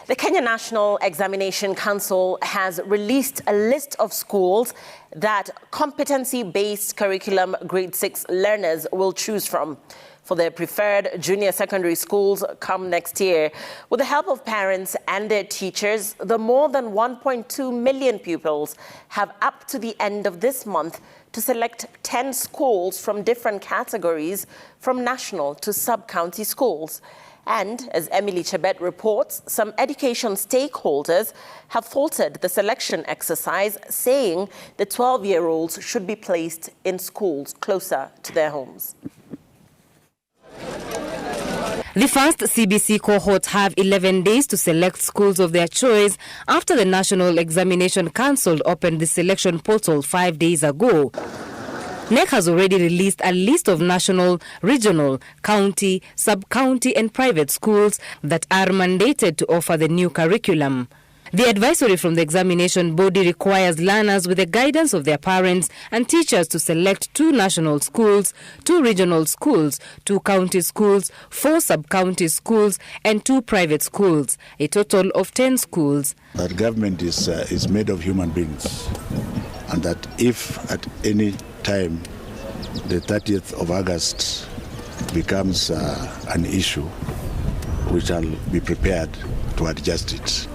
The Kenya National Examination Council has released a list of schools that competency-based curriculum grade 6 learners will choose from for their preferred junior secondary schools come next year. With the help of parents and their teachers, the more than 1.2 million pupils have up to the end of this month to select 10 schools from different categories, from national to sub-county schools. And as Emily Chebet reports, some education stakeholders have faulted the selection exercise, saying the 12-year-olds should be placed in schools closer to their homes. The first CBC cohort have 11 days to select schools of their choice after the National Examination Council opened the selection portal 5 days ago. KNEC has already released a list of national, regional, county, sub-county and private schools that are mandated to offer the new curriculum. The advisory from the examination body requires learners with the guidance of their parents and teachers to select 2 national schools, 2 regional schools, 2 county schools, 4 sub-county schools and 2 private schools, a total of 10 schools. That government is made of human beings, and that if at any time the 30th of August becomes an issue, we shall be prepared to adjust it.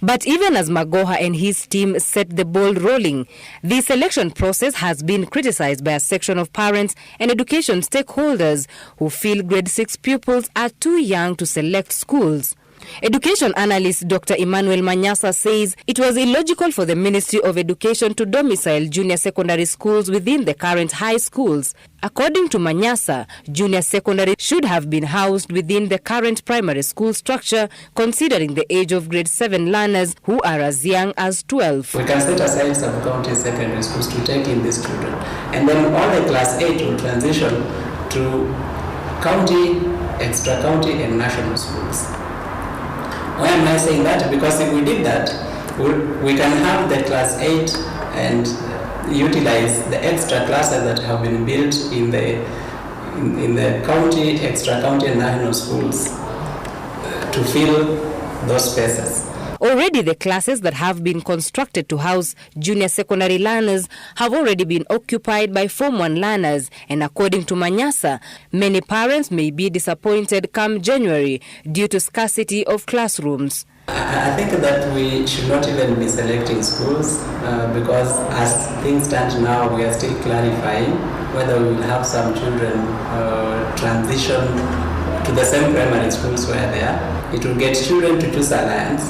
But even as Magoha and his team set the ball rolling, the selection process has been criticized by a section of parents and education stakeholders who feel grade 6 pupils are too young to select schools. Education analyst Dr. Emmanuel Manyasa says it was illogical for the Ministry of Education to domicile junior secondary schools within the current high schools. According to Manyasa, junior secondary should have been housed within the current primary school structure, considering the age of grade 7 learners who are as young as 12. We can set aside sub-county secondary schools to take in these children, and then all the class 8 will transition to county, extra county and national schools. Why am I saying that? Because if we did that, we can have the class 8 and utilize the extra classes that have been built in the county, extra county and national schools to fill those spaces. Already the classes that have been constructed to house junior secondary learners have already been occupied by Form 1 learners, and according to Manyasa, many parents may be disappointed come January due to scarcity of classrooms. I think that we should not even be selecting schools because as things stand now, we are still clarifying whether we will have some children transition to the same primary schools where they are. It will get children to choose alliance,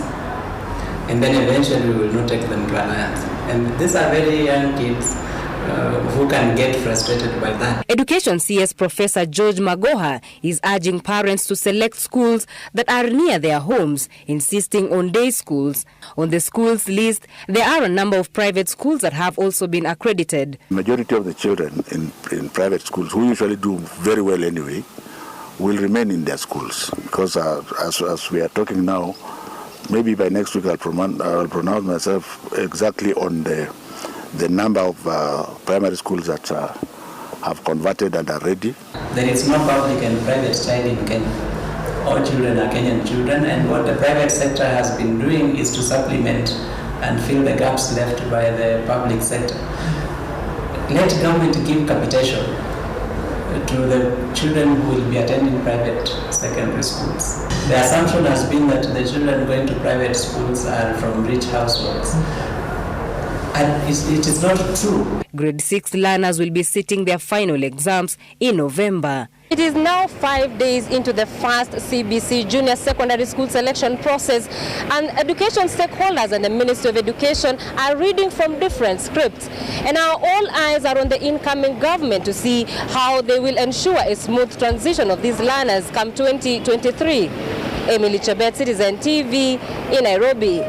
and then eventually we will not take them to alliance. And these are very young kids who can get frustrated by that. Education CS Professor George Magoha is urging parents to select schools that are near their homes, insisting on day schools. On the schools list, there are a number of private schools that have also been accredited. Majority of the children in private schools, who usually do very well anyway, will remain in their schools, because as we are talking now, maybe by next week I'll pronounce myself exactly on the number of primary schools that have converted and are ready. There is no public and private child in Kenya. All children are Kenyan children, and what the private sector has been doing is to supplement and fill the gaps left by the public sector. Let government give capitation to the children who will be attending private secondary schools. The assumption has been that the children going to private schools are from rich households. And it is not true. Grade 6 learners will be sitting their final exams in November. It is now 5 days into the first CBC junior secondary school selection process, and education stakeholders and the Ministry of Education are reading from different scripts. And now all eyes are on the incoming government to see how they will ensure a smooth transition of these learners come 2023. Emily Chebet, Citizen TV in Nairobi.